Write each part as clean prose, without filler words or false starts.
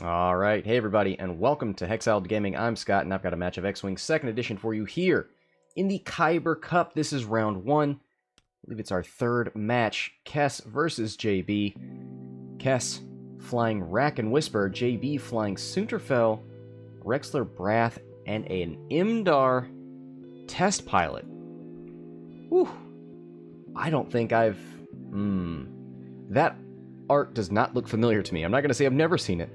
Alright, hey everybody, and welcome to Hexiled Gaming. I'm Scott, and I've got a match of X-Wing 2nd Edition for you here in the Kyber Cup. This is round 1. I believe it's our third match. Kess versus JB. Kess flying Rack and Whisper, JB flying Soontir Fel, Rexler, Brath, and an Imdaar test pilot. Whew. I don't think I've... That art does not look familiar to me. I'm not going to say I've never seen it.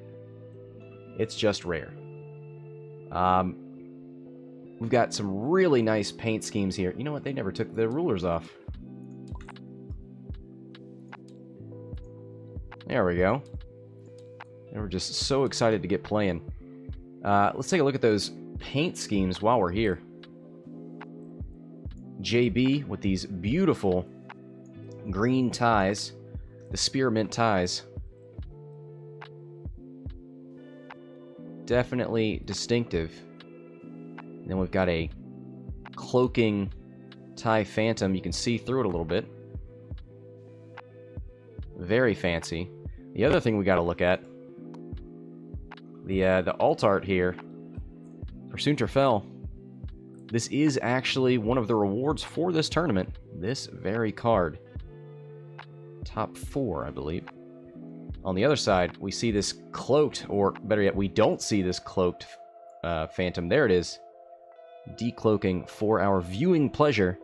It's just rare. We've got some really nice paint schemes here. You know what? They never took the rulers off. There we go. And we're just so excited to get playing. Let's take a look at those paint schemes while we're here. JB with these beautiful green ties. The spearmint ties. Definitely distinctive. And then we've got a cloaking tie phantom. You can see through it a little bit. Very fancy. The other thing we got to look at, the alt art here for Soontir Fel. This is actually one of the rewards for this tournament. This very card. Top 4, I believe. On the other side, we see this cloaked, or better yet, we don't see this cloaked phantom. There it is. Decloaking for our viewing pleasure.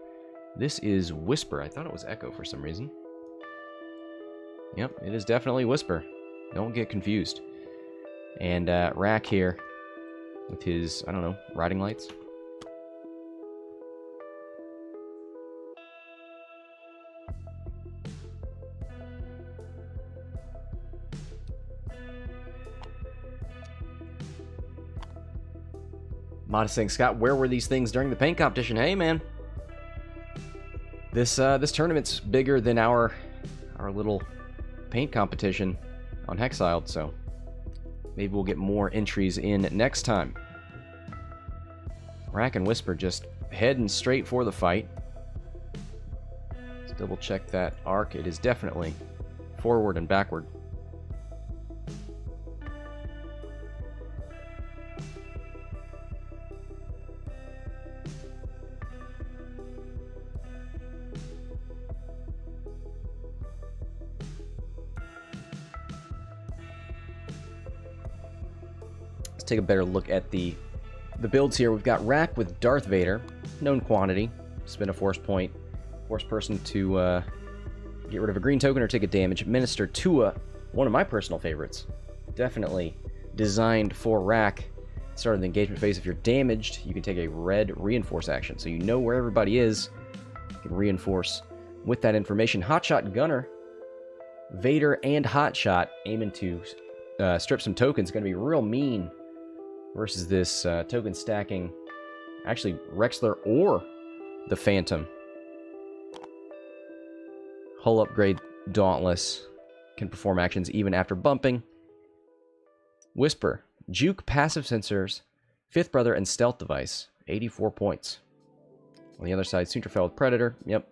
This is Whisper. I thought it was Echo for some reason. Yep, it is definitely Whisper. Don't get confused. And Rack here with his, I don't know, riding lights. Modest saying, Scott, where were these things during the paint competition? Hey, man. This tournament's bigger than our little paint competition on Hexiled, so maybe we'll get more entries in next time. Rack and Whisper just heading straight for the fight. Let's double check that arc. It is definitely forward and backward. Let's take a better look at the builds here. We've got Rack with Darth Vader, known quantity. Spend a force point, force person to get rid of a green token or take a damage. Minister Tua, one of my personal favorites. Definitely designed for Rack. Start of the engagement phase. If you're damaged, you can take a red reinforce action. So you know where everybody is. You can reinforce with that information. Hotshot Gunner, Vader and Hotshot aiming to strip some tokens. Going to be real mean versus this token stacking, actually Rexler or the Phantom. Hull upgrade Dauntless can perform actions even after bumping. Whisper, Juke passive sensors, Fifth Brother and stealth device, 84 points. On the other side, Soontir Fel with Predator, yep.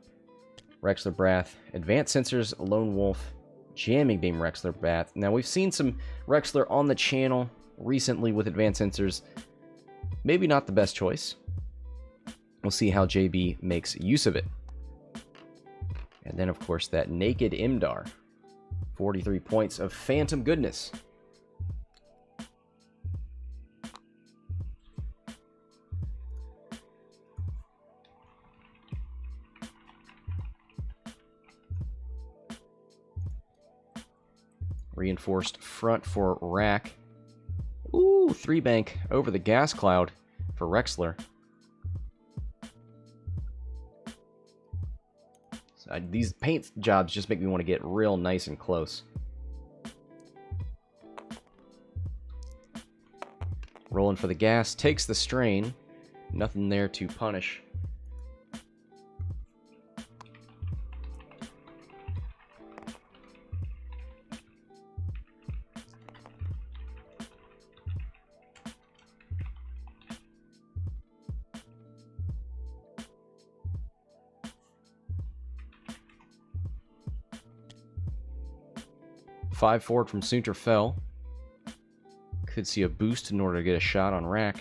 Rexler, Brath, advanced sensors, Lone Wolf, jamming beam Rexler, Brath. Now we've seen some Rexler on the channel recently with advanced sensors. Maybe not the best choice. We'll see how JB makes use of it. And then, of course, that naked Imdaar. 43 points of phantom goodness. Reinforced front for Rack. Ooh, 3-bank over the gas cloud for Rexler. So, these paint jobs just make me want to get real nice and close. Rolling for the gas, takes the strain. Nothing there to punish. Five forward from Soontir Fel. Could see a boost in order to get a shot on Rack.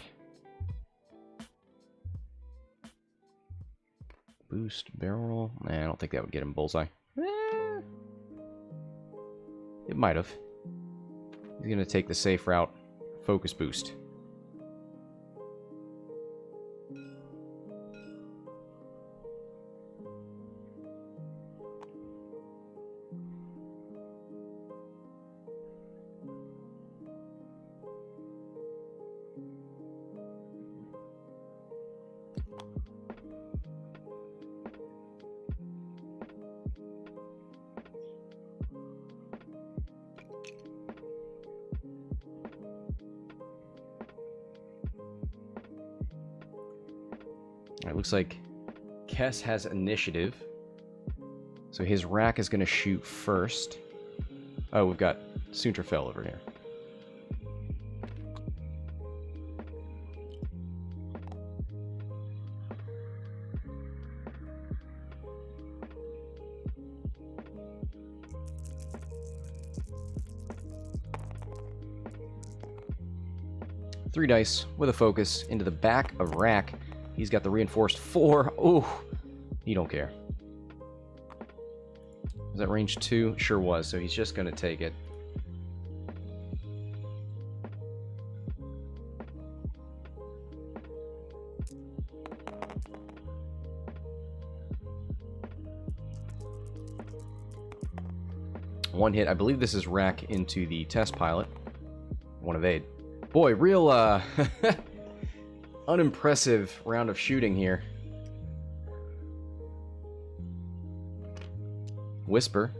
Boost, barrel roll. Nah, I don't think that would get him bullseye. It might have. He's going to take the safe route. Focus boost. It looks like Kess has initiative. So his Rack is going to shoot first. Oh, we've got Soontir Fel over here. Three dice with a focus into the back of Rack. He's got the reinforced 4. Oh, he don't care. Was that range 2? Sure was, so he's just going to take it. One hit. I believe this is Rack into the test pilot. One evade. Boy, real, unimpressive round of shooting here. Whisper,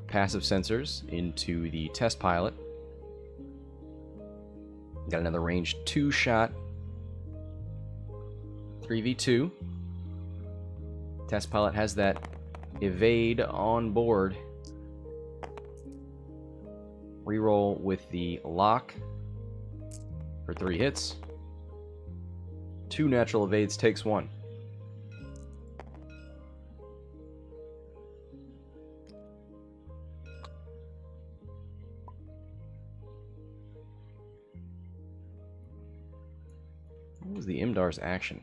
passive sensors into the test pilot. Got another range 2 shot. 3v2. Test pilot has that evade on board. Reroll with the lock for 3 hits. 2 natural evades, takes 1. What was the Imdaar's action?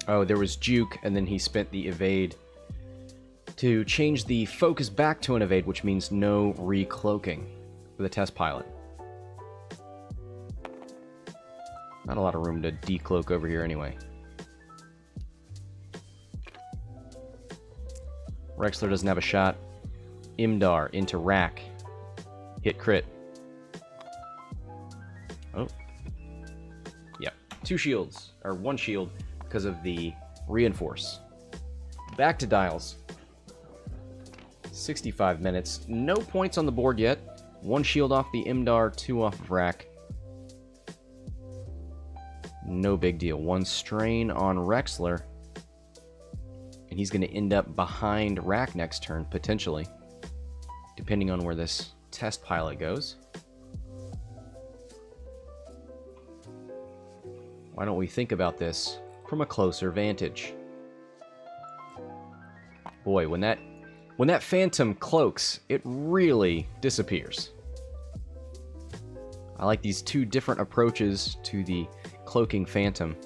Oh, there was juke, and then he spent the evade to change the focus back to an evade, which means no recloaking for the test pilot. Not a lot of room to decloak over here anyway. Rexler doesn't have a shot. Imdaar into Rack. Hit crit. Oh. Yep. 2 shields, or 1 shield, because of the reinforce. Back to dials. 65 minutes. No points on the board yet. 1 shield off the Imdaar, 2 off of Rack. No big deal. 1 strain on Rexler. And he's going to end up behind Rack next turn, potentially. Depending on where this test pilot goes. Why don't we think about this from a closer vantage? Boy, when that Phantom cloaks, it really disappears. I like these 2 different approaches to the cloaking Phantom.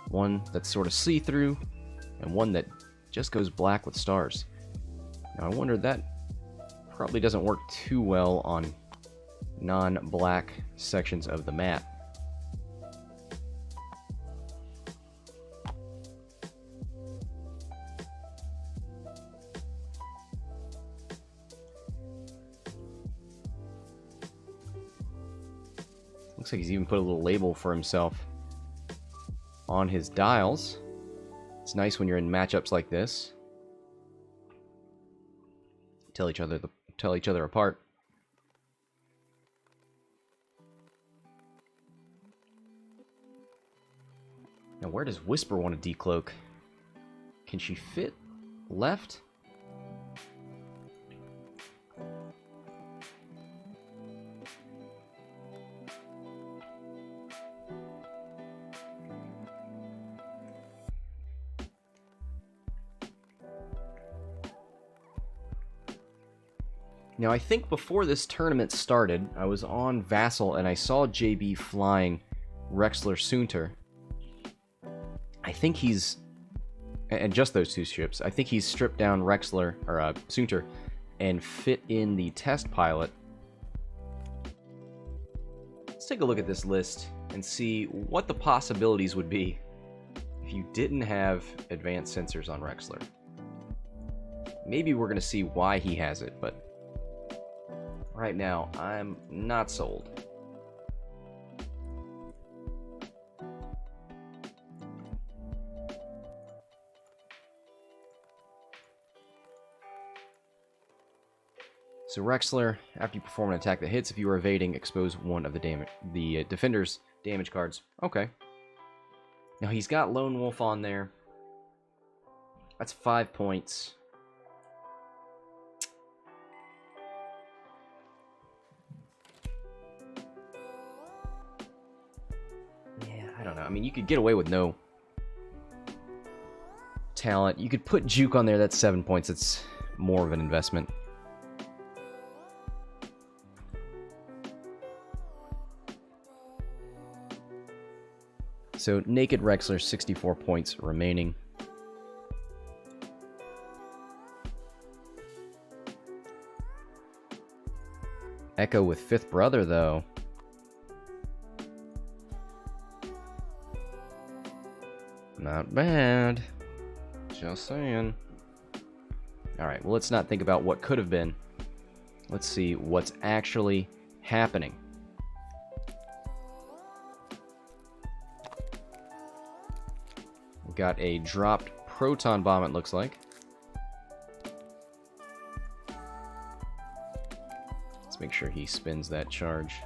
One that's sort of see-through, and one that just goes black with stars. Now I wonder, that probably doesn't work too well on non-black sections of the map. Looks like he's even put a little label for himself on his dials. It's nice when you're in matchups like this. tell each other apart. Now, where does Whisper want to decloak? Can she fit left? Now, I think before this tournament started, I was on Vassal and I saw JB flying Rexler Soontir. I think he's... and just those two ships. I think he's stripped down Rexler, or Soontir, and fit in the test pilot. Let's take a look at this list and see what the possibilities would be if you didn't have advanced sensors on Rexler. Maybe we're going to see why he has it, but right now, I'm not sold. So Rexler, after you perform an attack that hits, if you are evading, expose one of the defender's damage cards. Okay. Now he's got Lone Wolf on there. That's 5 points. I don't know. I mean, you could get away with no talent. You could put Juke on there. That's 7 points. It's more of an investment. So, Naked Rexler, 64 points remaining. Echo with Fifth Brother, though. Not bad. Just saying. Alright, well, let's not think about what could have been. Let's see what's actually happening. We've got a dropped proton bomb, it looks like. Let's make sure he spins that charge.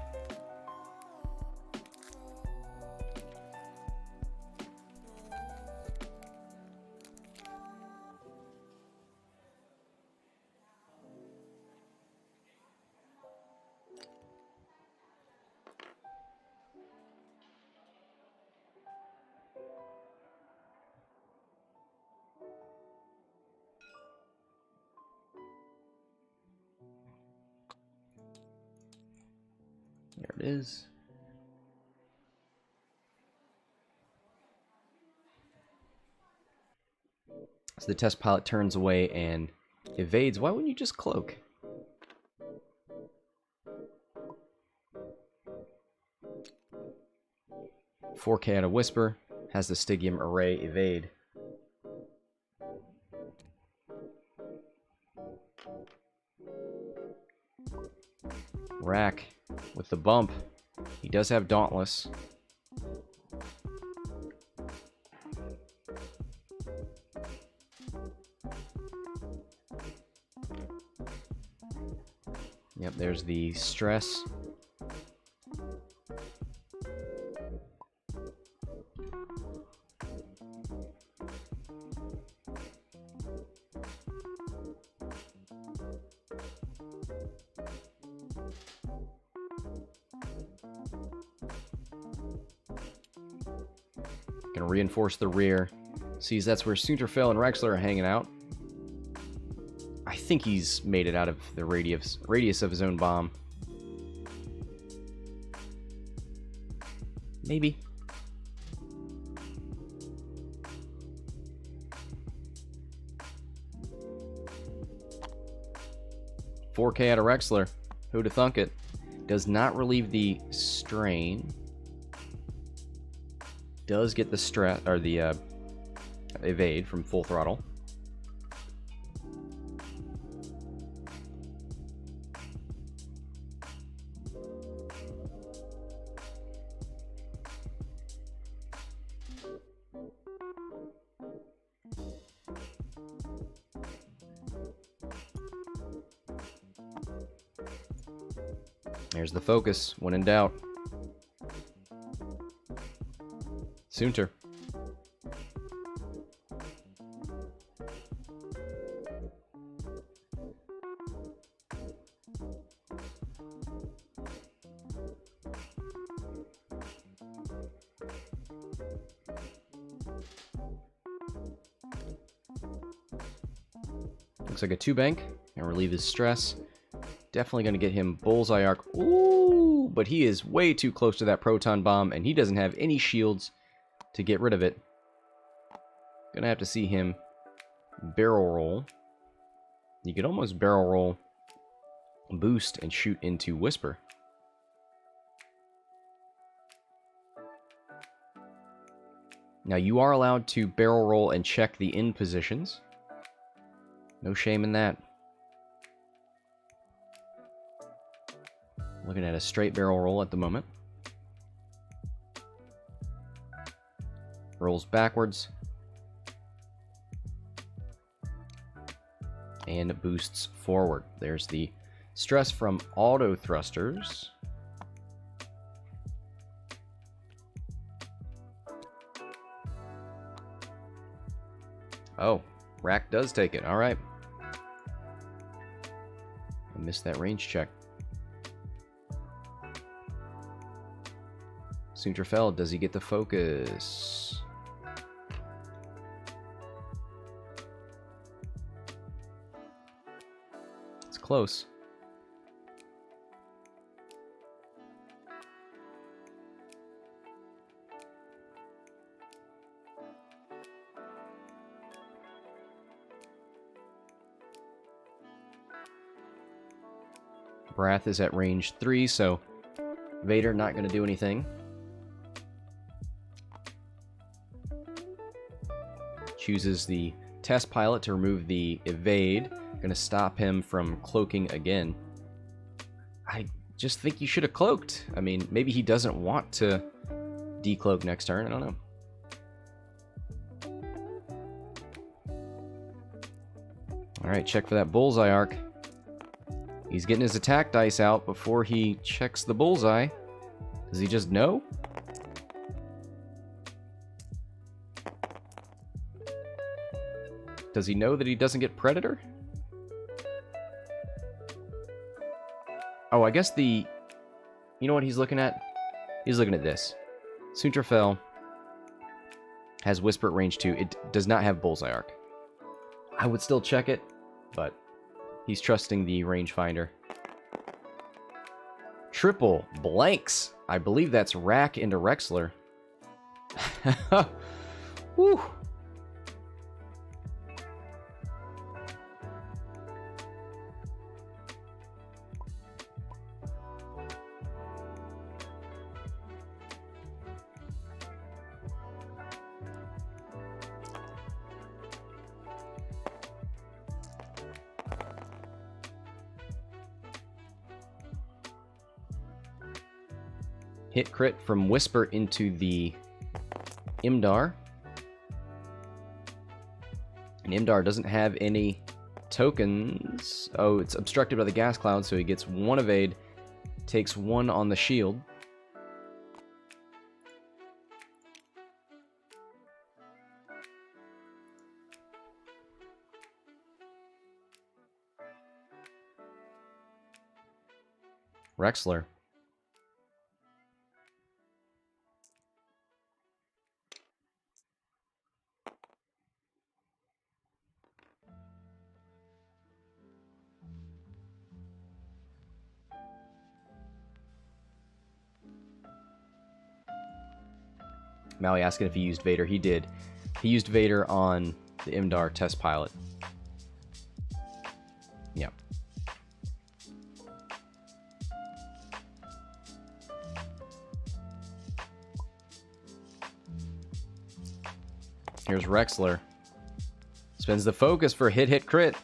There it is. So the test pilot turns away and evades. Why wouldn't you just cloak? "4K out of Whisper. Has the Stygium Array evade. Rack with the bump. He does have Dauntless. Yep, there's the stress. Gonna reinforce the rear. Sees that's where Soontir Fel and Rexler are hanging out. I think he's made it out of the radius of his own bomb. Maybe. "4K out of Rexler. Who'da thunk it?" Does not relieve the strain. Does get the stress or the evade from full throttle. There's the focus. When in doubt. Soontir. Looks like a 2-bank and relieve his stress. Definitely going to get him bullseye arc. Ooh, but he is way too close to that proton bomb, and he doesn't have any shields to get rid of it. Gonna have to see him barrel roll. You could almost barrel roll, boost, and shoot into Whisper. Now you are allowed to barrel roll and check the in positions. No shame in that. Looking at a straight barrel roll at the moment. Rolls backwards. And boosts forward. There's the stress from auto thrusters. Oh, Rack does take it. All right. I missed that range check. Soontir Fel, does he get the focus? It's close. Brath is at range 3, so Vader not going to do anything. Chooses the test pilot to remove the evade. Going to stop him from cloaking again. I just think you should have cloaked. I mean, maybe he doesn't want to decloak next turn. I don't know. Alright, check for that bullseye arc. He's getting his attack dice out before he checks the bullseye. Does he just know? Does he know that he doesn't get Predator? Oh, I guess the... You know what he's looking at? He's looking at this. Soontir Fel has Whisper at range 2. It does not have bullseye arc. I would still check it, but he's trusting the rangefinder. Triple blanks. I believe that's Rack into Rexler. Woo. Hit crit from Whisper into the Imdaar. And Imdaar doesn't have any tokens. Oh, it's obstructed by the gas cloud, so he gets 1 evade. Takes 1 on the shield. Rexler. Maui asking if he used Vader. He did. He used Vader on the Imdaar test pilot. Yeah. Here's Rexler. Spends the focus for hit crit.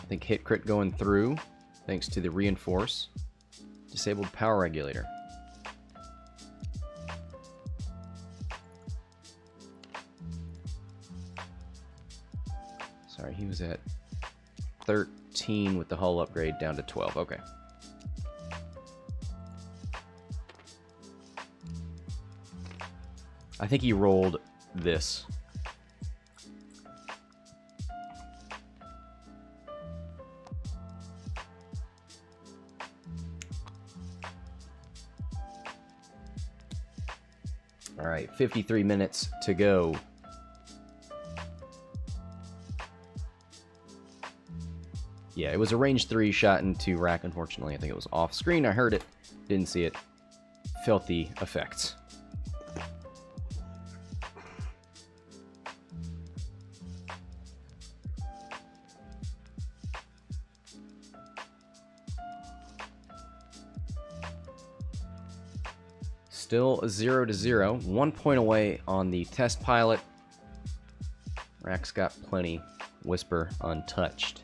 I think hit crit going through, thanks to the reinforce. Disabled power regulator. Sorry, he was at 13 with the hull upgrade down to 12. Okay. I think he rolled this. All right, 53 minutes to go. Yeah, it was a range 3 shot into rack, unfortunately. I think it was off screen. I heard it, didn't see it, felt the effects. Still 0-0, 1 point away on the test pilot. Rack's got plenty. Whisper untouched.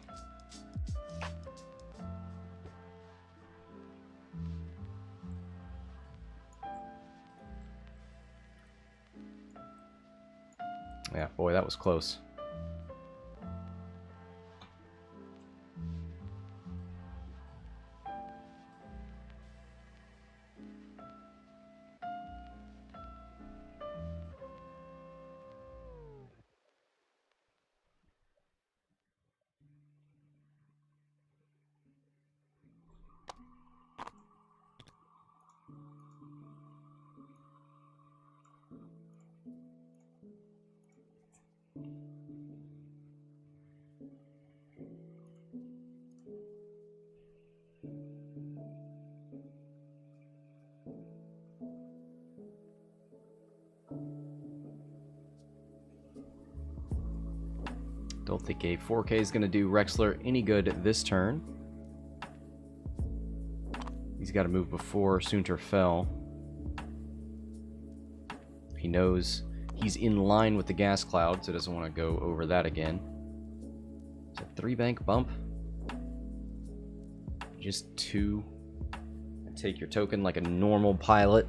Yeah, boy, that was close. Don't think a 4K is going to do Rexler any good this turn. He's got to move before Soontir Fel. He knows he's in line with the gas cloud, so doesn't want to go over that again. It's a 3-bank bump. Just 2. Take your token like a normal pilot.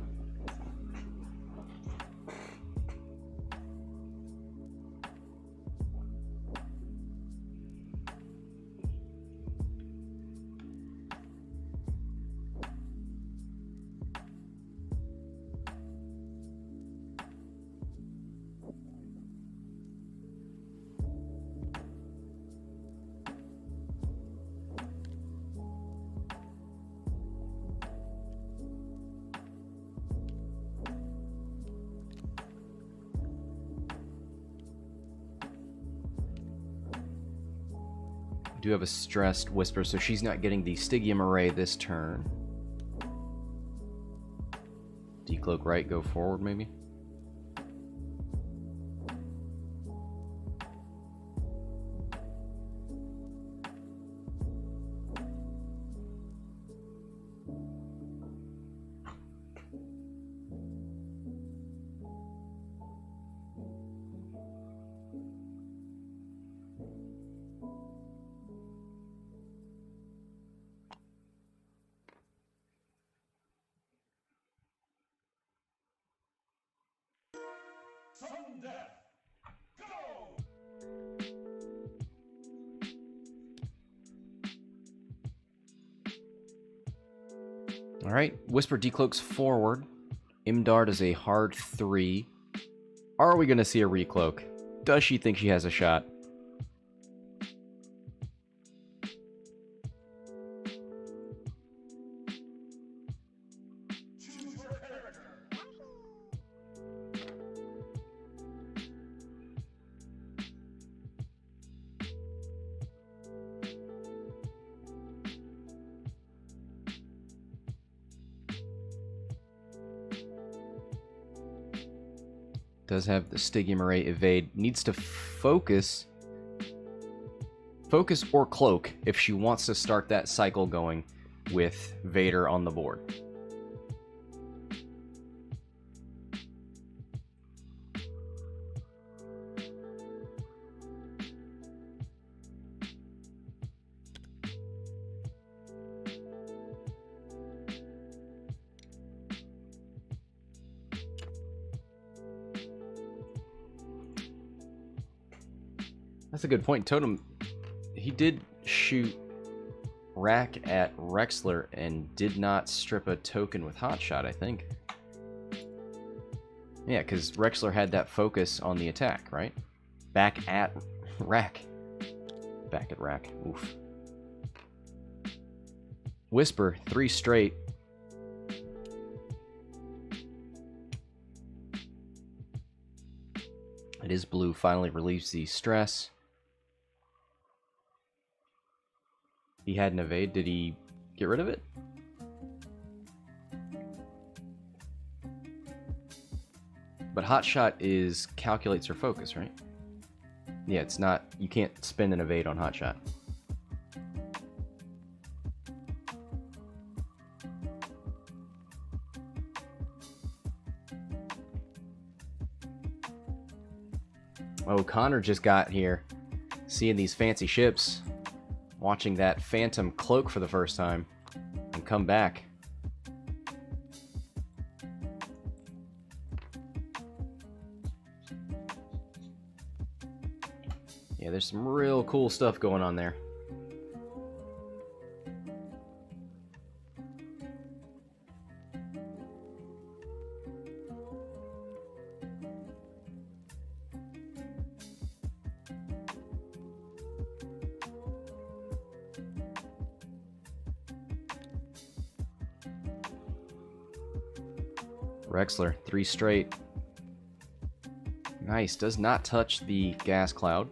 Do have a stressed Whisper, so she's not getting the Stygium Array this turn. Decloak right, go forward maybe? Alright, Whisper decloaks forward. Imdaar does a hard 3. Are we going to see a recloak? Does she think she has a shot? Does have the Stygium Array evade. Needs to focus or cloak if she wants to start that cycle going with Vader on the board. That's a good point. Totem, he did shoot Rack at Rexler and did not strip a token with Hotshot, I think. Yeah, because Rexler had that focus on the attack, right? Back at Rack. Back at Rack. Oof. Whisper, 3 straight. It is blue, finally relieves the stress. He had an evade. Did he get rid of it? But Hotshot is calculates your focus, right? Yeah, it's not... You can't spend an evade on Hotshot. Oh, Connor just got here. Seeing these fancy ships. Watching that Phantom cloak for the first time. And come back. Yeah, there's some real cool stuff going on there. Rexler, 3 straight. Nice, does not touch the gas cloud.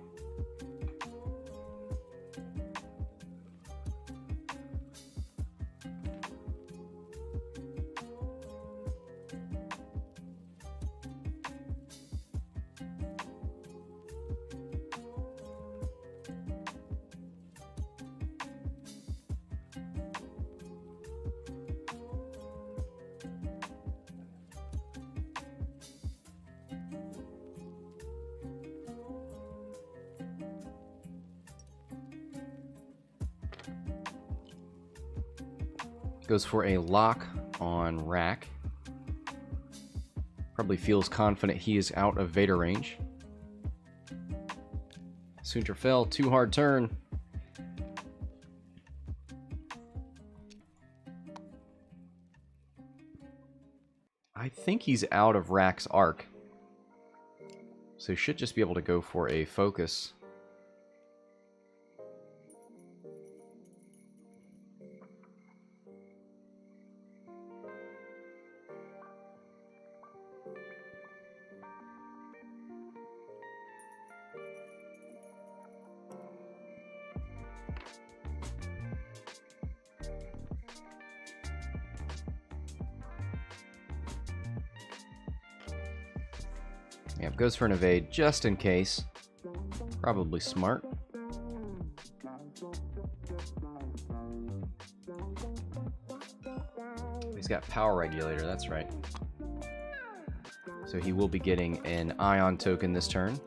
Goes for a lock on Rack. Probably feels confident he is out of Vader range. Soontir Fel, 2 hard turn. I think he's out of Rack's arc. So he should just be able to go for a focus. Yeah, goes for an evade just in case. Probably smart. He's got power regulator, that's right. So he will be getting an ion token this turn.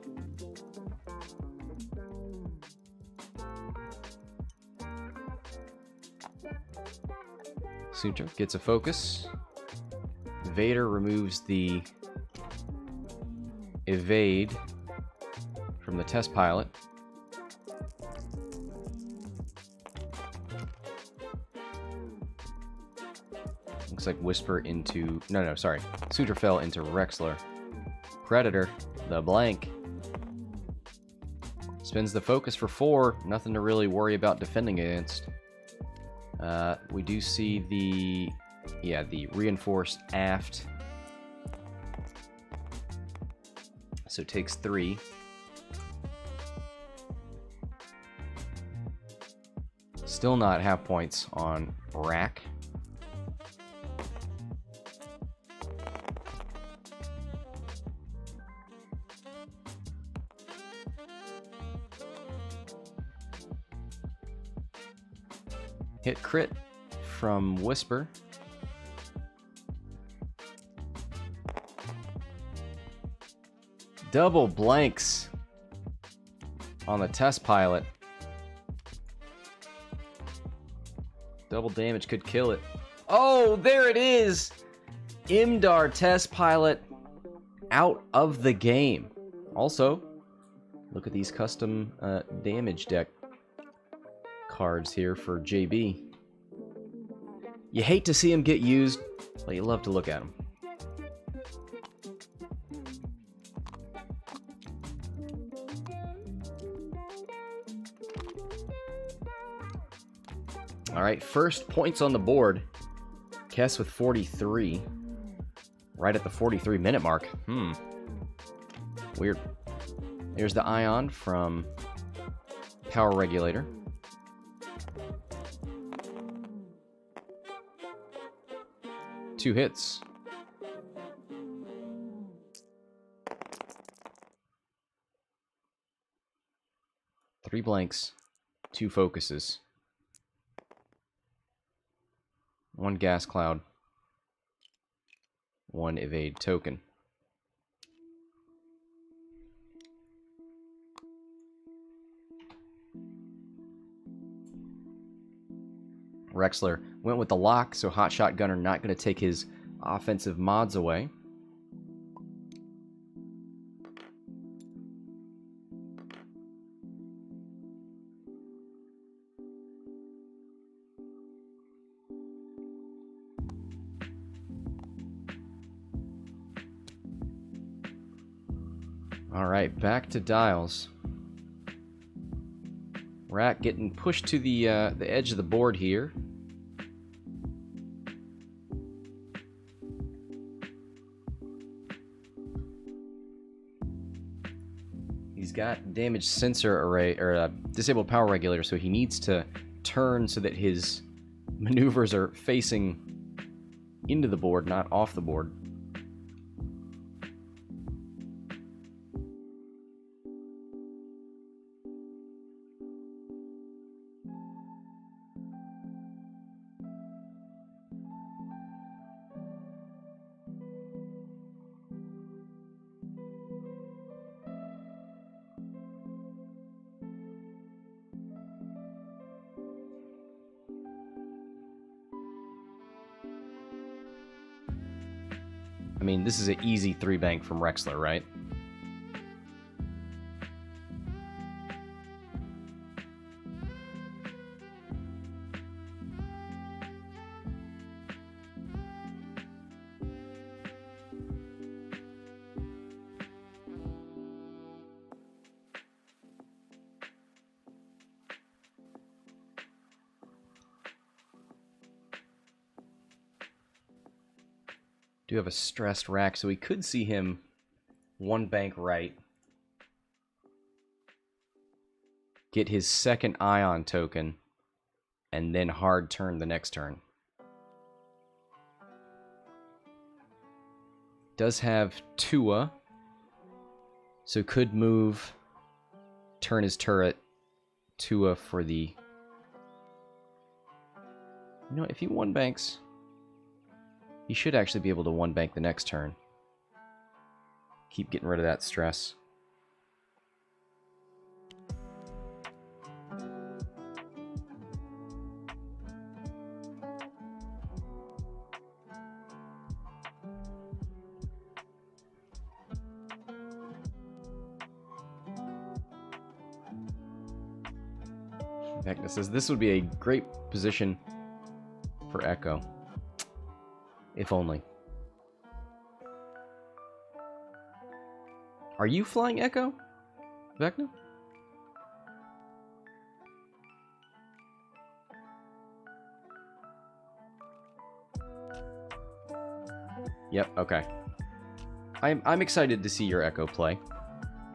Soontir gets a focus. Vader removes the evade from the test pilot. Looks like Whisper into... No, sorry. Soontir Fel into Rexler. Predator, the blank. Spins the focus for 4. Nothing to really worry about defending against. We do see the... Yeah, the reinforced aft. So it takes 3. Still not half points on Rack. Hit crit from Whisper. Double blanks on the test pilot. Double damage could kill it. Oh, there it is! Imdaar test pilot out of the game. Also, Look at these custom damage deck cards here for JB. You hate to see him get used, but you love to look at him. Alright, first points on the board. Kess with 43. Right at the 43-minute mark. Weird. There's the Ion from Power Regulator. Two hits. Three blanks. Two focuses. One gas cloud. One evade token. Rexler went with the lock, so Hot Shotgunner not going to take his offensive mods away. Alright, back to dials. Rat getting pushed to the edge of the board here. He's got damage sensor array, or disabled power regulator, so he needs to turn so that his maneuvers are facing into the board, not off the board. I mean, this is an easy 3-bank from Rexler, right? Do have a stressed rack, so we could see him 1-bank right. Get his second Ion token, and then hard turn the next turn. Does have Tua, so could move, turn his turret, Tua for the... You know, if he 1-banks... He should actually be able to 1-bank the next turn. Keep getting rid of that stress. Vecna says this would be a great position for Echo. If only. Are you flying Echo, Vecna? Yep, okay. I'm excited to see your Echo play.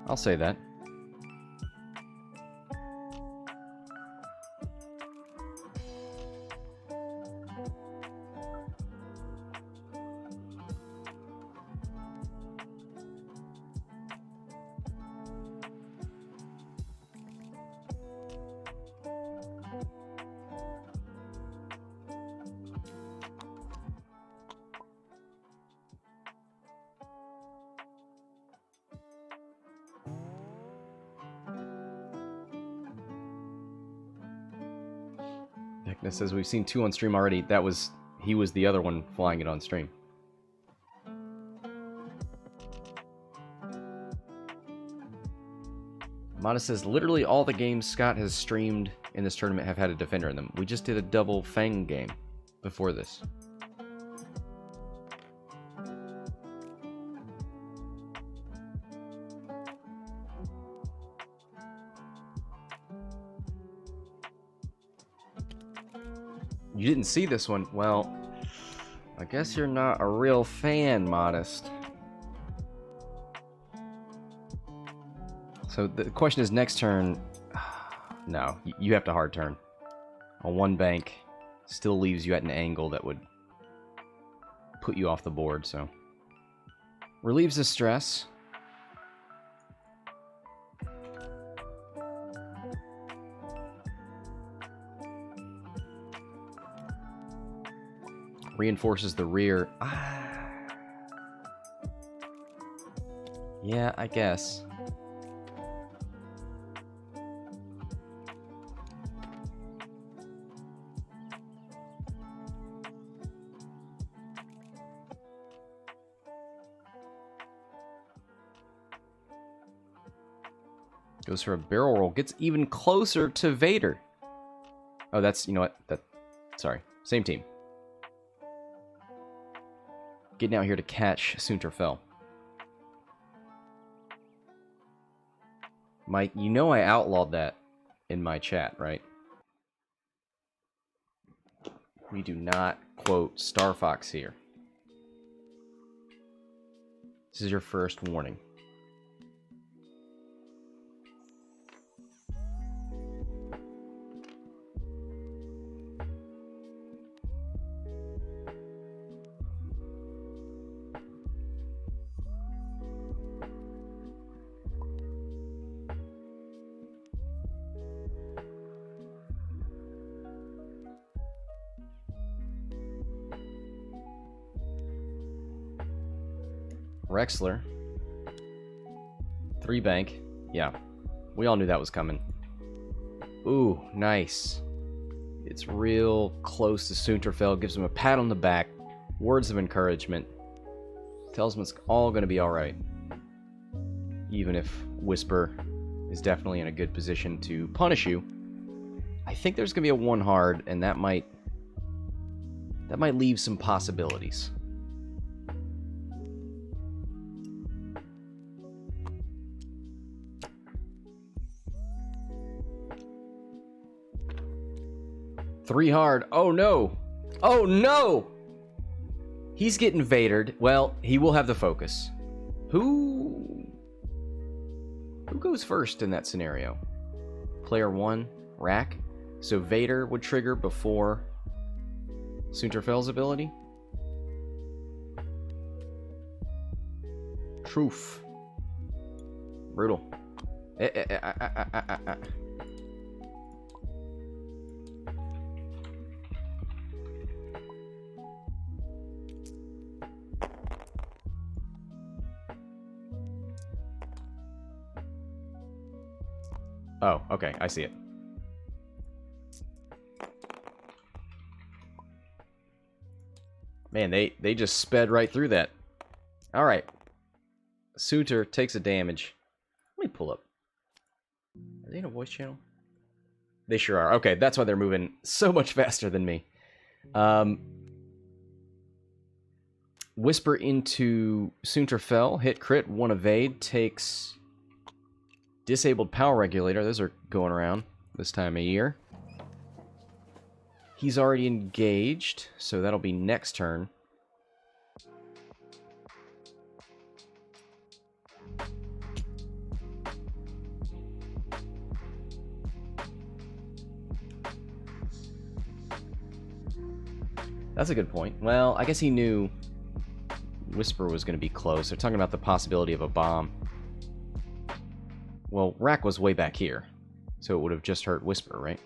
I'll say that. Vecna says we've seen 2 on stream already. He was the other one flying it on stream. Modest says, literally all the games Scott has streamed in this tournament have had a defender in them. We just did a double Fang game before this. You didn't see this one? Well, I guess you're not a real fan, Modest. So the question is, next turn... No, you have to hard turn. On one bank, still leaves you at an angle that would put you off the board, so... Relieves the stress. Reinforces the rear. Yeah, I guess. Goes for a barrel roll. Gets even closer to Vader. Oh, that's... You know what? Sorry. Same team. Getting out here to catch Soontir Fel. Mike, you know I outlawed that in my chat, right? We do not quote Star Fox here. This is your first warning. Rexler. 3 bank. Yeah. We all knew that was coming. Ooh, nice. It's real close to Soontir Fel. Gives him a pat on the back. Words of encouragement. Tells him it's all going to be alright. Even if Whisper is definitely in a good position to punish you. I think there's going to be a 1 hard, and that might leave some possibilities. Three hard. Oh no! Oh no! He's getting Vadered. Well, he will have the focus. Who goes first in that scenario? Player 1, Rack. So Vader would trigger before Soontir Fel's ability. Truth. Brutal. Oh, okay, I see it. Man, they just sped right through that. Alright. Soontir takes a damage. Let me pull up. Are they in a voice channel? They sure are. Okay, that's why they're moving so much faster than me. Whisper into Soontir Fel. Hit crit, 1 evade. Takes... Disabled power regulator. Those are going around this time of year. He's already engaged, so that'll be next turn. That's a good point. Well, I guess he knew Whisper was going to be close. They're talking about the possibility of a bomb. Well, Rack was way back here, so it would have just hurt Whisper, right?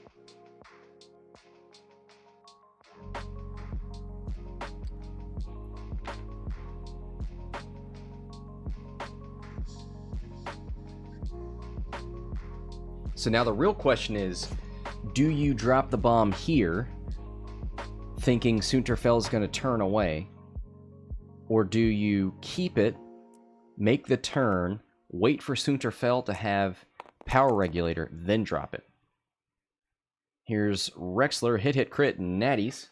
So now the real question is, do you drop the bomb here, thinking Soontir Fel is going to turn away, or do you keep it, make the turn, wait for Soontir Fel to have power regulator, then drop it. Here's Rexler, hit, crit, natties.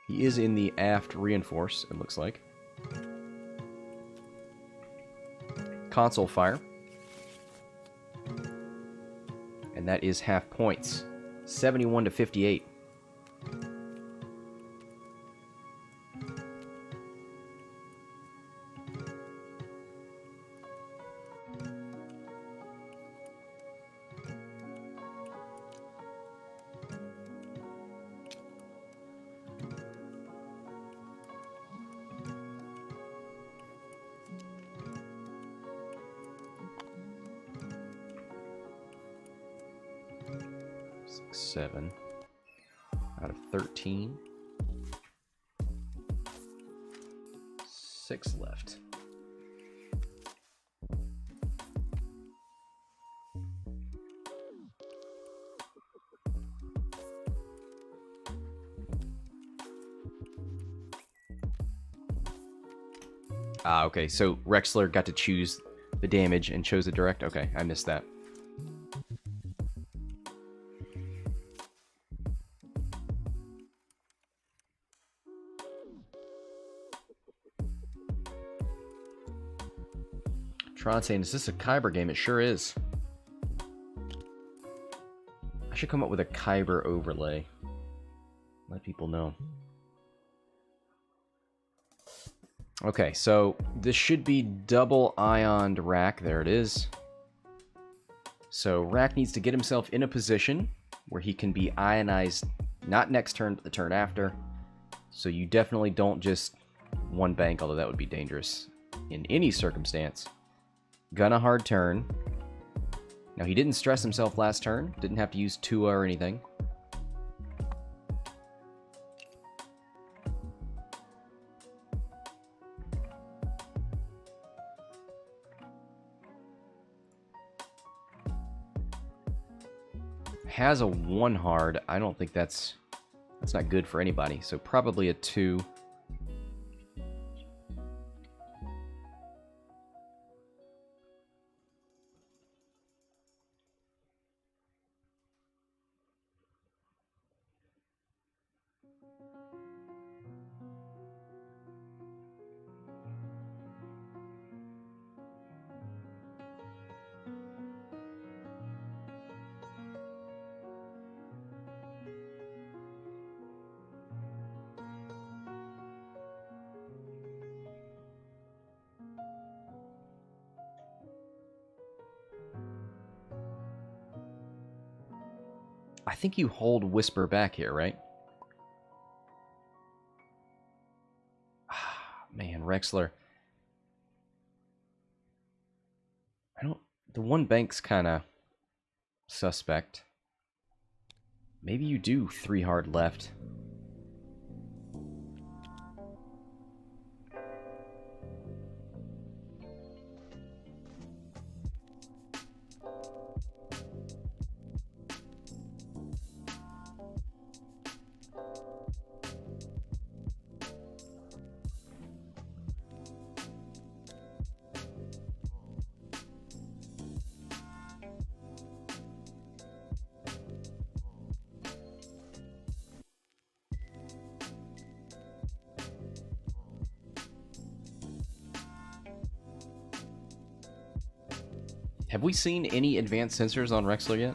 He is in the aft reinforce, it looks like. Console fire. And that is half points. 71 to 58. Seven out of 13. 6 left. Okay, so Rexler got to choose the damage and chose the direct. Okay, I missed that. Tron saying, is this a Kyber game? It sure is. I should come up with a Kyber overlay. Let people know. Okay, so this should be double ioned Rack. There it is. So Rack needs to get himself in a position where he can be ionized, not next turn, but the turn after. So you definitely don't just one bank, although that would be dangerous in any circumstance. Gun a hard turn. Now, he didn't stress himself last turn. Didn't have to use Tua or anything. Has a 1 hard. I don't think that's not good for anybody. So probably a 2. I think you hold Whisper back here, right? Man, Rexler. The one bank's kind of suspect. Maybe you do 3 hard left. Have we seen any advanced sensors on Rexler yet?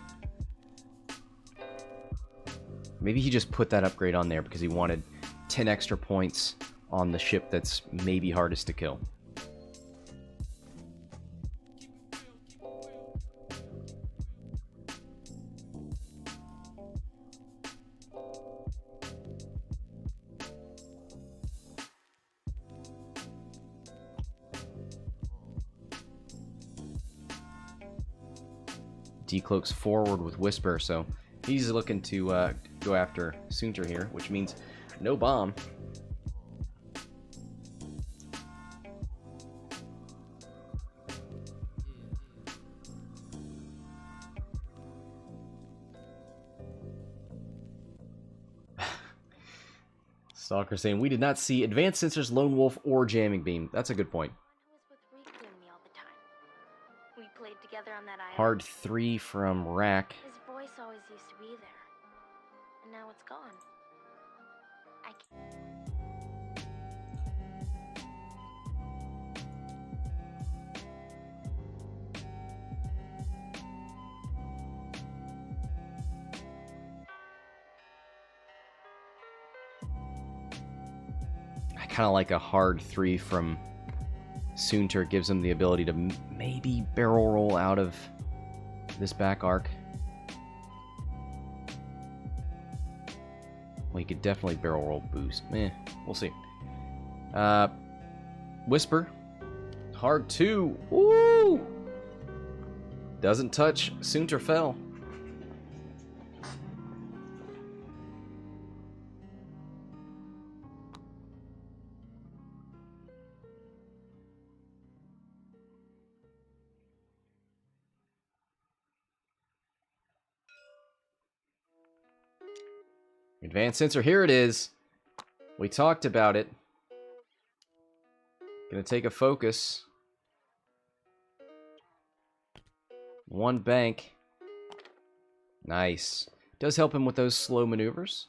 Maybe he just put that upgrade on there because he wanted 10 extra points on the ship that's maybe hardest to kill. Decloaks forward with Whisper, so he's looking to go after Soontir here, which means no bomb. Stalker saying, we did not see Advanced Sensors, Lone Wolf, or Jamming Beam. That's a good point. Hard 3 from Rack. His voice always used to be there, and now it's gone. I kind of like a hard 3 from Soontir. Gives him the ability to maybe barrel roll out of this back arc. Well, he could definitely barrel roll boost. We'll see. Whisper. Hard 2. Woo! Doesn't touch Soontir Fel. Advanced sensor, here it is. We talked about it. Gonna take a focus. One bank. Nice. Does help him with those slow maneuvers.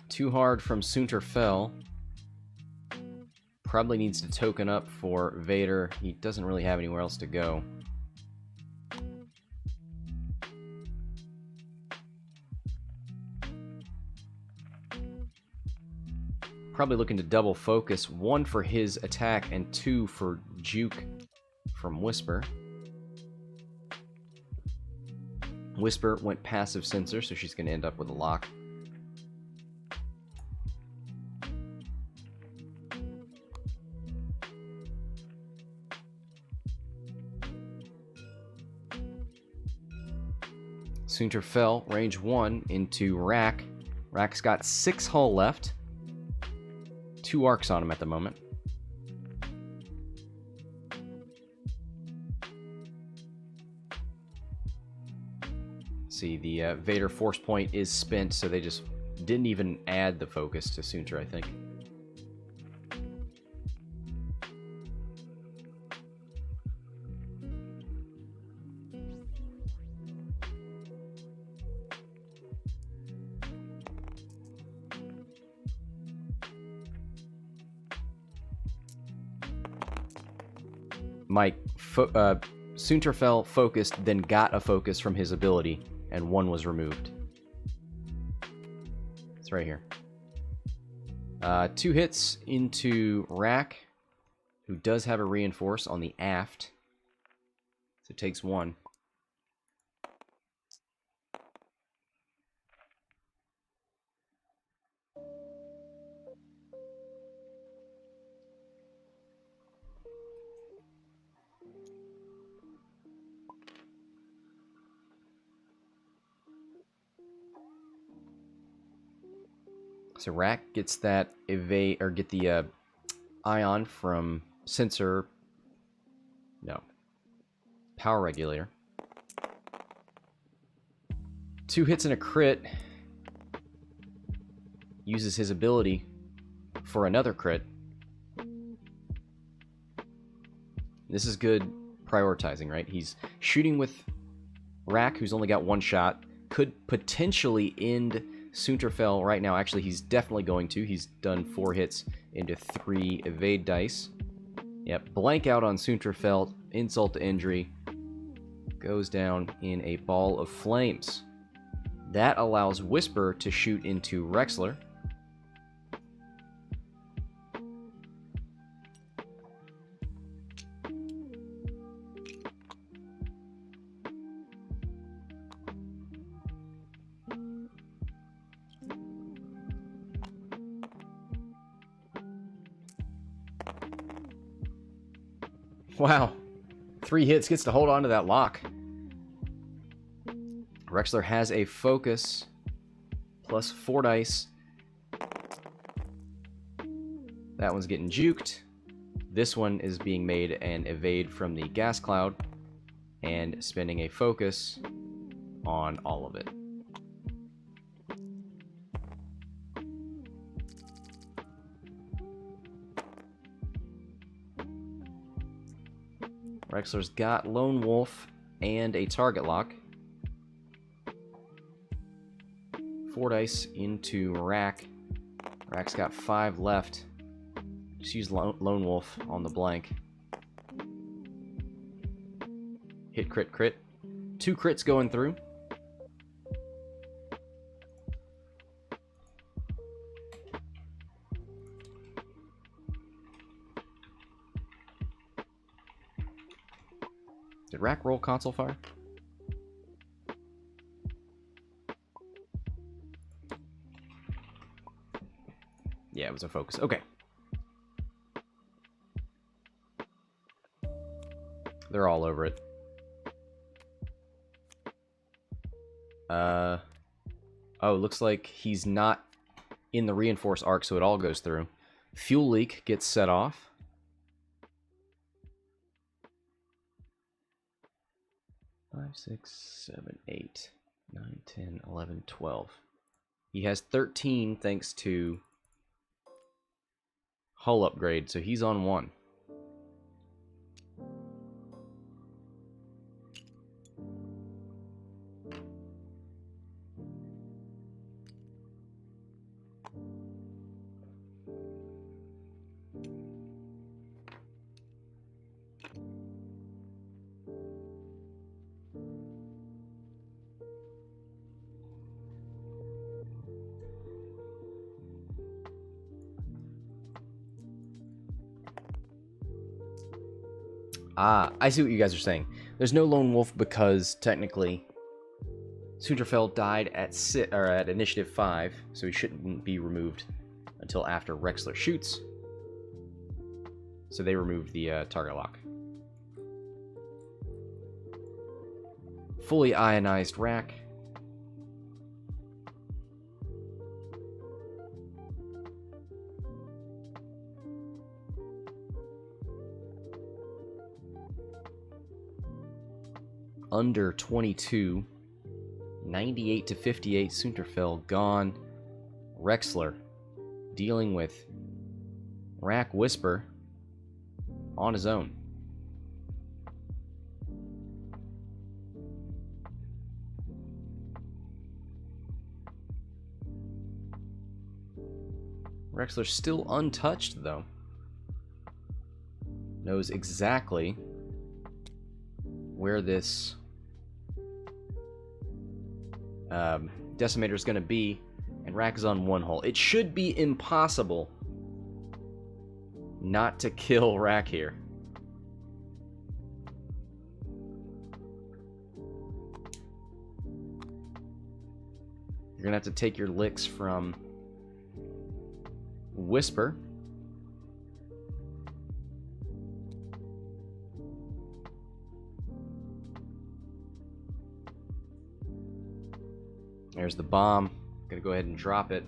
Too hard from Soontir Fel. Probably needs to token up for Vader. He doesn't really have anywhere else to go. Probably looking to double focus. 1 for his attack and 2 for juke from Whisper. Whisper went passive sensor, so she's going to end up with a lock. Soontir Fel, range 1 into Rack. Rack's got 6 hull left. 2 arcs on him at the moment. See, the Vader force point is spent, so they just didn't even add the focus to Soontir, I think. Soontir Fel focused, then got a focus from his ability, and 1 was removed. It's right here. 2 hits into Rack, who does have a reinforce on the aft. So it takes 1. So Rack gets that evade, or get the ion from sensor. No. Power regulator. 2 hits and a crit. Uses his ability for another crit. This is good prioritizing, right? He's shooting with Rack, who's only got 1 shot. Could potentially end Soontir Fel right now. Actually, he's definitely going to. He's done 4 hits into 3 evade dice. Yep, blank out on Soontir Fel. Insult to injury. Goes down in a ball of flames. That allows Whisper to shoot into Rexler. Wow. 3 hits, gets to hold on to that lock. Rexler has a focus. Plus 4 dice. That one's getting juked. This one is being made an evade from the gas cloud. And spending a focus on all of it. Rexler's got Lone Wolf and a target lock. 4 dice into Rack. Rack's got 5 left. Just use Lone Wolf on the blank. Hit, crit, crit. 2 crits going through. Did Rack roll console fire? Yeah, it was a focus. Okay. They're all over it. Oh, looks like he's not in the reinforce arc, so it all goes through. Fuel leak gets set off. Five, 6, 7, 8, 9, 10, 11, 12. He has 13 thanks to hull upgrade, so he's on 1. Ah, I see what you guys are saying. There's no Lone Wolf because technically Soontir Fel died at initiative 5, so he shouldn't be removed until after Rexler shoots. So they removed the target lock. Fully ionized Rack. Under 22. 98 to 58. Soontir Fel gone. Rexler dealing with Rack Whisper on his own. Rexler's still untouched, though. Knows exactly where this Decimator is going to be, and Rack is on 1 hull. It should be impossible not to kill Rack here. You're going to have to take your licks from Whisper. There's the bomb. Gonna go ahead and drop it.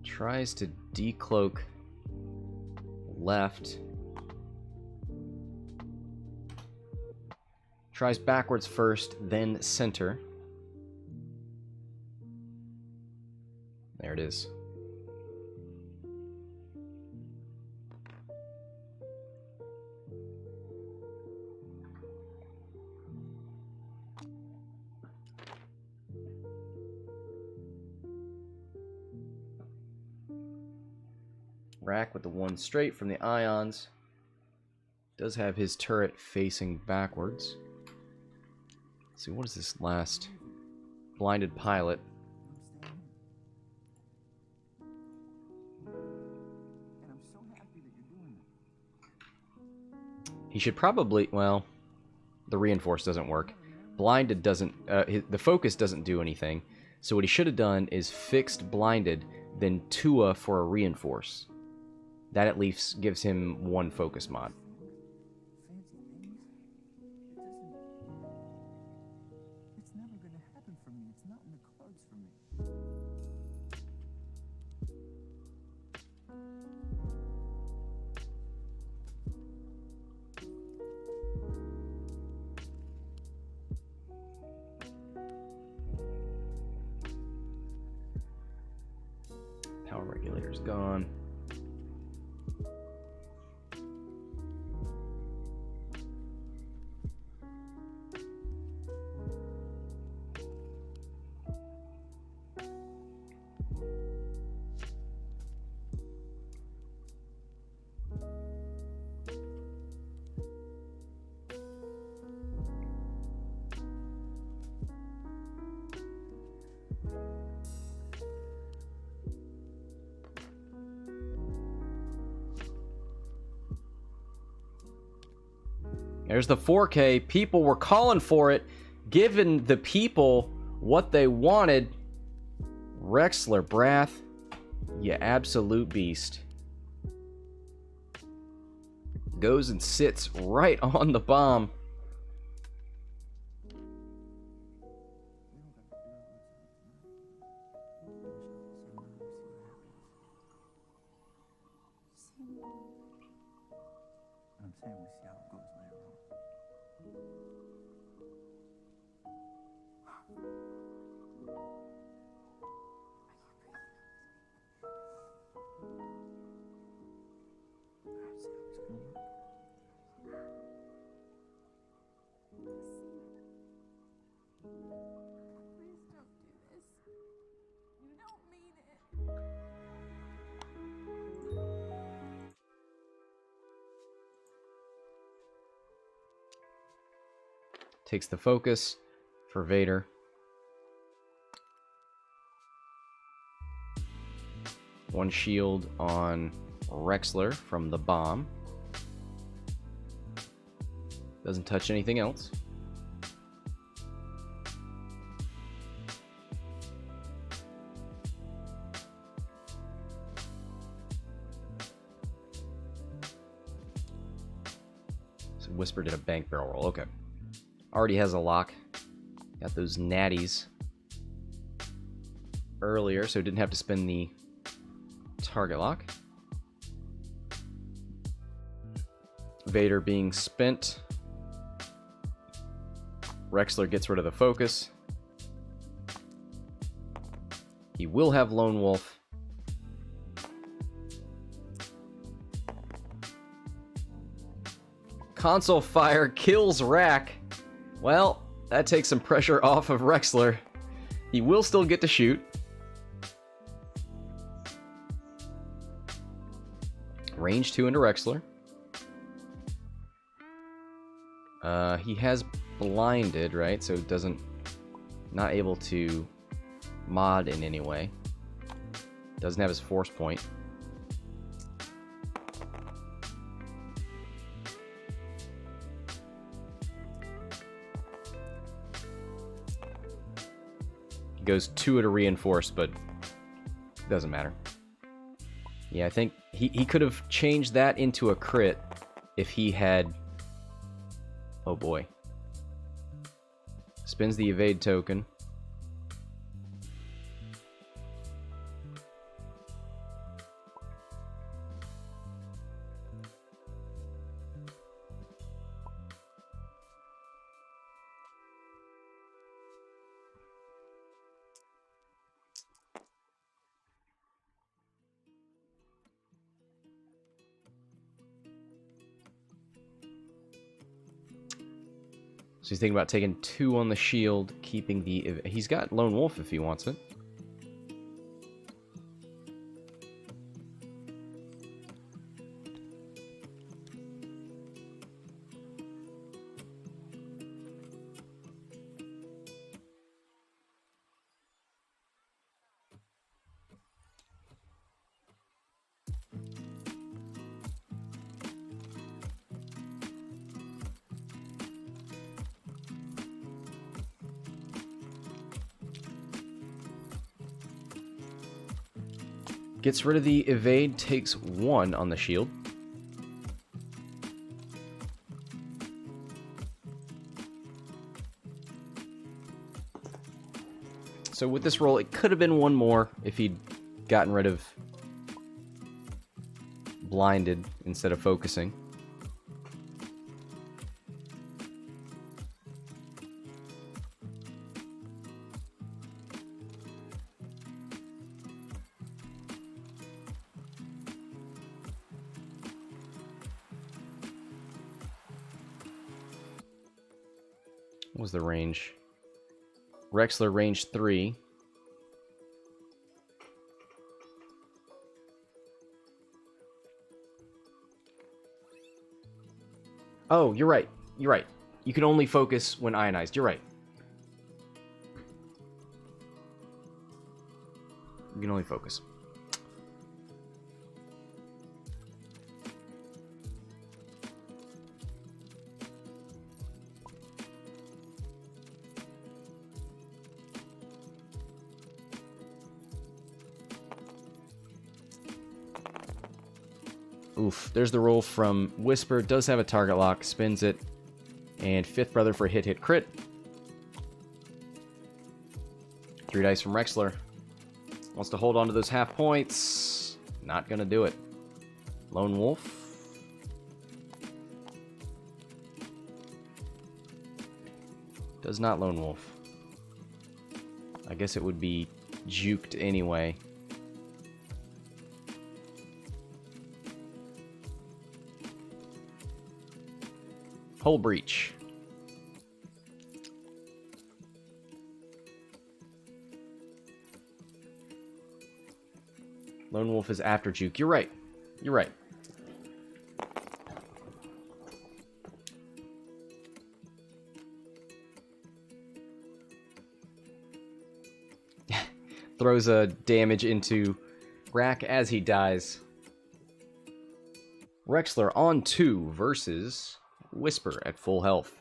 Tries to decloak left. Tries backwards first, then center. There it is. Rack with the 1 straight from the ions. Does have his turret facing backwards. Let's see, what is this last? Blinded pilot. He should probably, well, the reinforce doesn't work. Blinded doesn't, the focus doesn't do anything. So what he should have done is fixed blinded, then Tua for a reinforce. That at least gives him 1 focus mod. It's never gonna happen for me. It's not in the cards for me. Power regulator's gone. There's the 4K. People were calling for it, giving the people what they wanted. Rexler, Brath, you absolute beast. Goes and sits right on the bomb. I'm saying we'll see how it goes later on. Let's see how it's gonna work. Please don't do this. You don't mean it. Takes the focus for Vader. One shield on Rexler from the bomb. Doesn't touch anything else. So Whisper did a bank barrel roll. Okay. Already has a lock. Got those natties earlier, so didn't have to spend the target lock. Vader being spent. Rexler gets rid of the focus. He will have Lone Wolf. Console fire kills Rack. Well, that takes some pressure off of Rexler. He will still get to shoot. Range 2 into Rexler. He has blinded, right? So it doesn't... Not able to mod in any way. Doesn't have his force point. Goes 2 at a reinforced, but doesn't matter. Yeah, I think he could have changed that into a crit if he had... Oh boy. Spins the evade token. So he's thinking about taking 2 on the shield, keeping the... He's got Lone Wolf if he wants it. Gets rid of the evade, takes 1 on the shield. So with this roll, it could have been 1 more if he'd gotten rid of blinded instead of focusing. What was the range? Rexler range 3. Oh, you're right. You're right. You can only focus when ionized. You're right. You can only focus. Oof. There's the roll from Whisper. Does have a target lock. Spins it. And Fifth Brother for a hit crit. 3 dice from Rexler. Wants to hold on to those half points. Not going to do it. Lone Wolf. Does not Lone Wolf. I guess it would be juked anyway. Hull Breach. Lone Wolf is after juke. You're right. You're right. Throws a damage into Rack as he dies. Rexler on 2 versus Whisper at full health.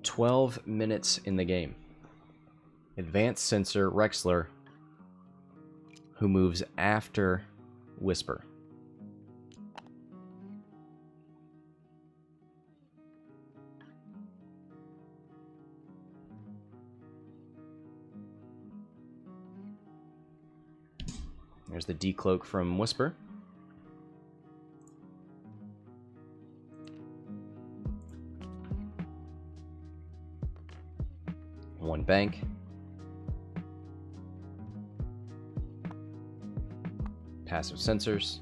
"12 minutes in the game. Advanced Sensor Rexler, who moves after Whisper. There's the decloak from Whisper. One bank. Passive sensors.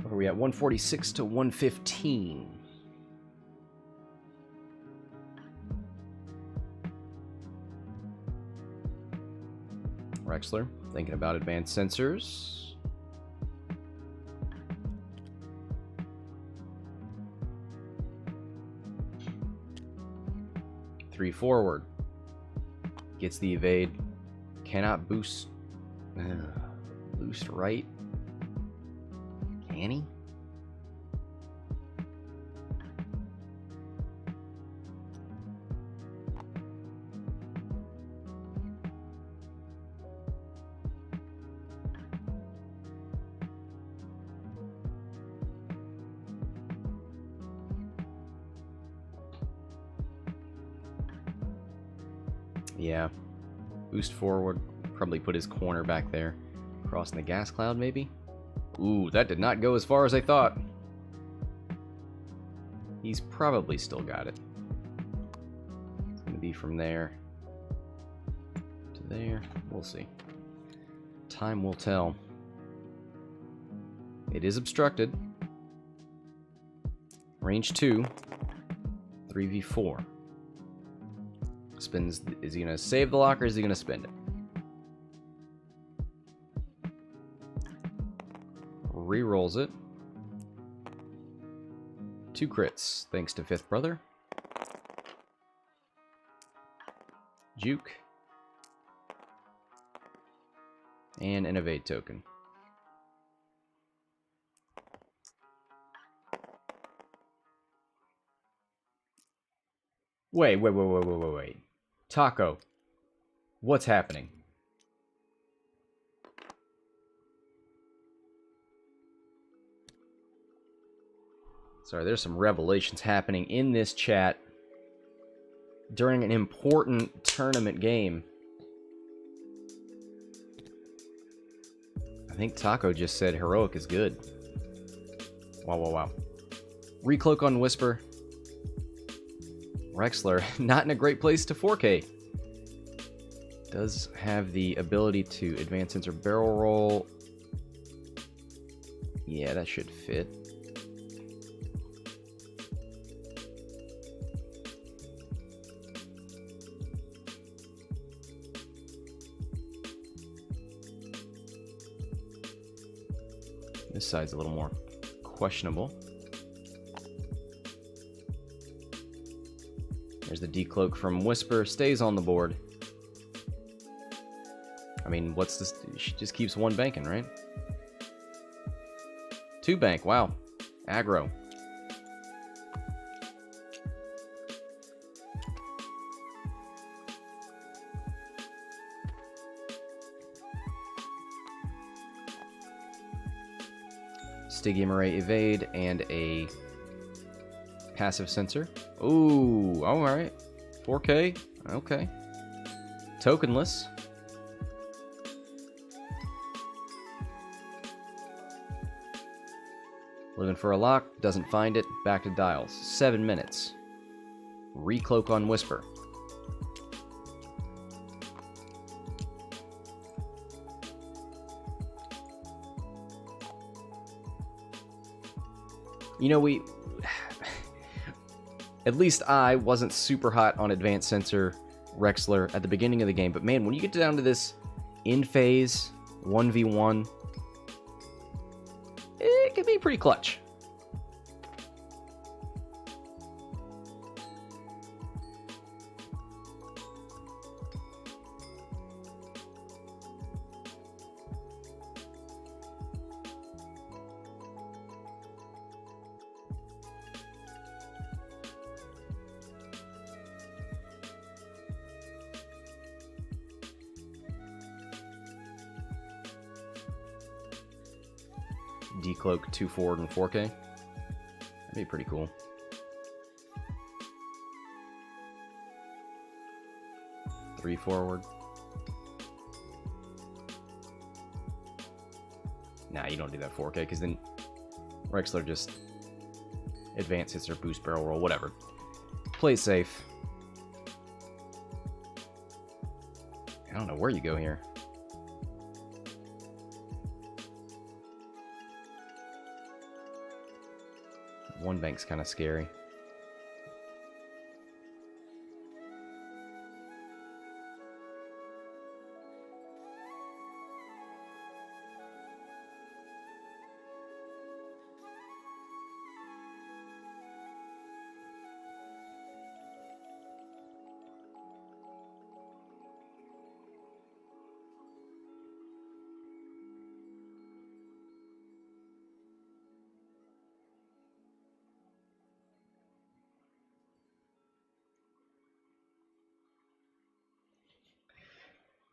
What are we at? 146 to 115. Rexler, thinking about advanced sensors. Three forward. Gets the evade. Cannot boost. Boost right. Can he? Yeah. Boost forward. Probably put his corner back there. Crossing the gas cloud, maybe? Ooh, that did not go as far as I thought. He's probably still got it. It's going to be from there to there. We'll see. Time will tell. It is obstructed. Range 2. 3v4. Spins. Is he going to save the lock or is he going to spend it? Rerolls it. 2 crits, thanks to Fifth Brother. Juke. And an evade token. Wait. Taco. What's happening? Sorry, there's some revelations happening in this chat during an important tournament game. I think Taco just said heroic is good. Wow. Recloak on Whisper. Rexler, not in a great place to 4K. Does have the ability to advance sensor barrel roll. Yeah, that should fit. This side's a little more questionable. There's the decloak from Whisper. Stays on the board. I mean, what's this? She just keeps one banking, right? 2 bank. Wow. Aggro. Stygian evade and a passive sensor. Ooh, alright. 4K. Okay. Tokenless. Looking for a lock, doesn't find it, back to dials. 7 minutes. Recloak on Whisper. You know, at least I wasn't super hot on Advanced Sensor Rexler at the beginning of the game, but man, when you get down to this in-phase 1v1, it can be pretty clutch. Decloak 2 forward and 4K. That'd be pretty cool. Three forward. Nah, you don't do that 4K because then Rexler just advances or boost barrel roll, whatever. Play safe. I don't know where you go here. One bank's kind of scary.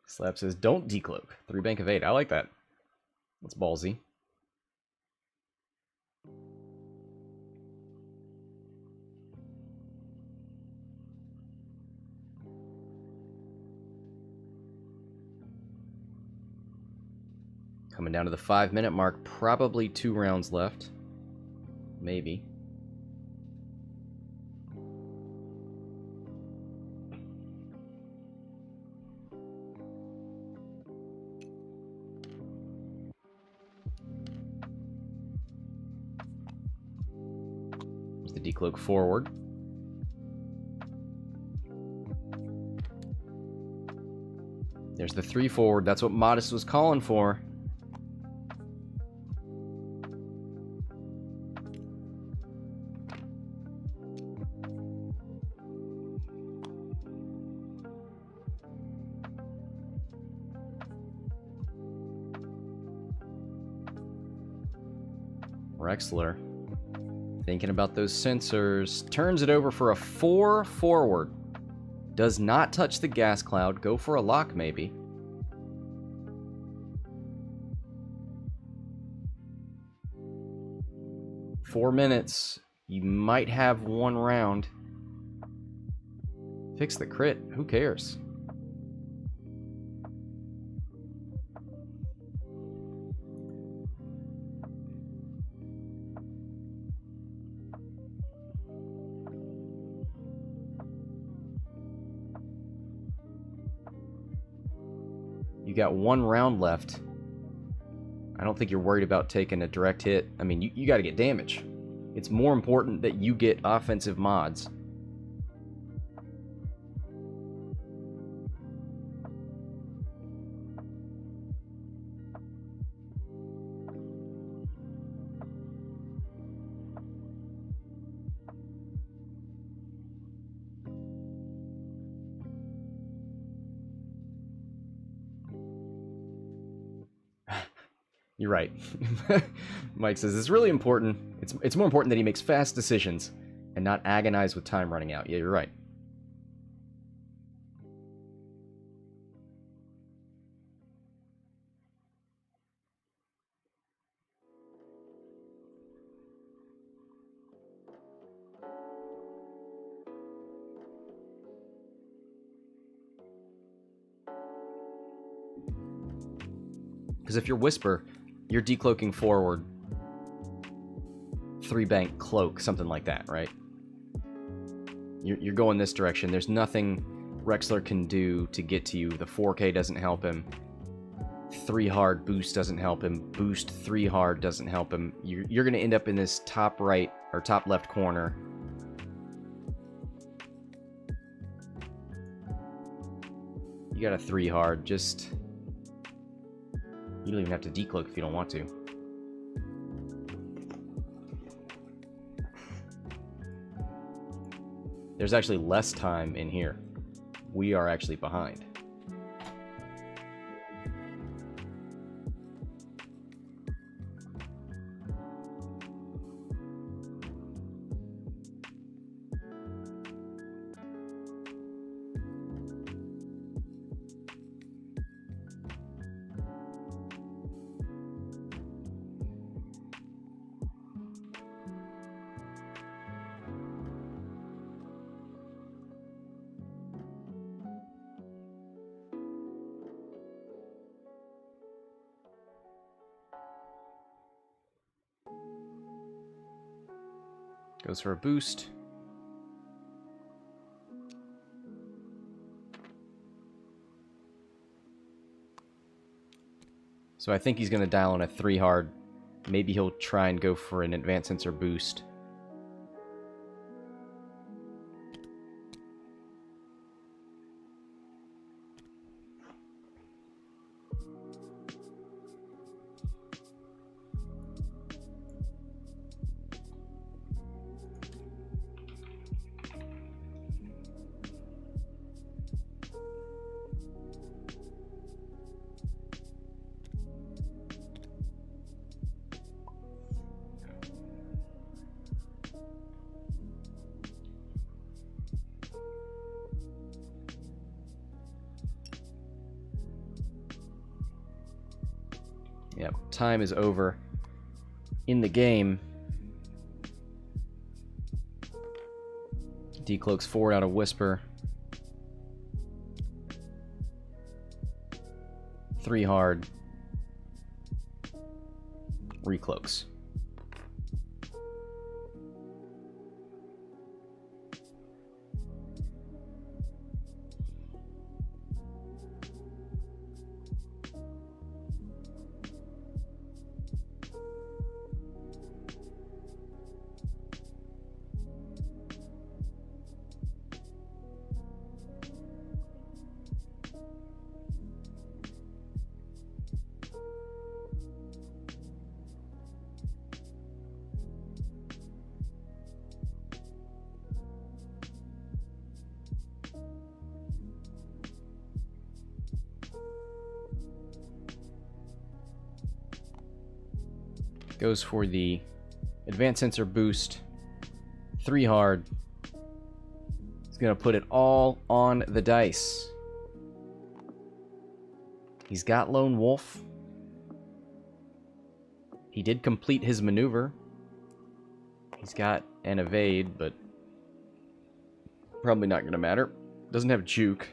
Slap says, don't decloak. 3 bank of 8. I like that. That's ballsy. Coming down to the 5-minute mark. Probably 2 rounds left. Maybe. Decloak forward. There's the 3 forward. That's what Modest was calling for. Rexler. Thinking about those sensors. Turns it over for a 4 forward. Does not touch the gas cloud. Go for a lock, maybe. Four minutes. You might have 1 round. Fix the crit. Who cares? You got 1 round left. I don't think you're worried about taking a direct hit. I mean, you got to get damage. It's more important that you get offensive mods. You're right. Mike says, it's really important. It's more important that he makes fast decisions and not agonize with time running out. Yeah, you're right. Because if you're Whisper, you're decloaking forward, 3-bank cloak, something like that, right? You're going this direction. There's nothing Rexler can do to get to you. The 4K doesn't help him. 3 hard boost doesn't help him. Boost 3 hard doesn't help him. You're going to end up in this top right or top left corner. You got a 3 hard. Just... You don't even have to decloak if you don't want to. There's actually less time in here. We are actually behind. Goes for a boost. So I think he's going to dial in a 3 hard. Maybe he'll try and go for an advanced sensor boost. Yep, time is over in the game. Decloaks forward out of Whisper. 3 hard. Recloaks. Goes for the advanced sensor boost. 3 hard. He's going to put it all on the dice. He's got Lone Wolf. He did complete his maneuver. He's got an evade, but probably not going to matter. Doesn't have juke.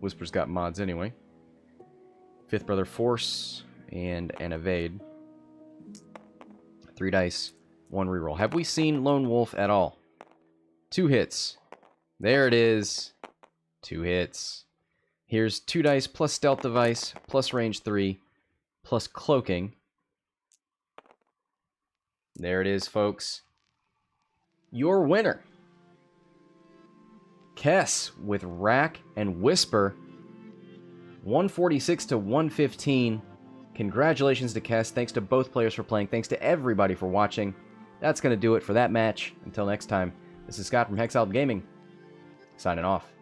Whisper's got mods anyway. Fifth Brother Force and an evade. 3 dice, 1 reroll. Have we seen Lone Wolf at all? 2 hits. There it is. 2 hits. Here's 2 dice plus stealth device plus range 3 plus cloaking. There it is, folks. Your winner. Kess with Rack and Whisper. 146 to 115. Congratulations to Kess. Thanks to both players for playing. Thanks to everybody for watching. That's going to do it for that match. Until next time, this is Scott from Hexiled Gaming, signing off.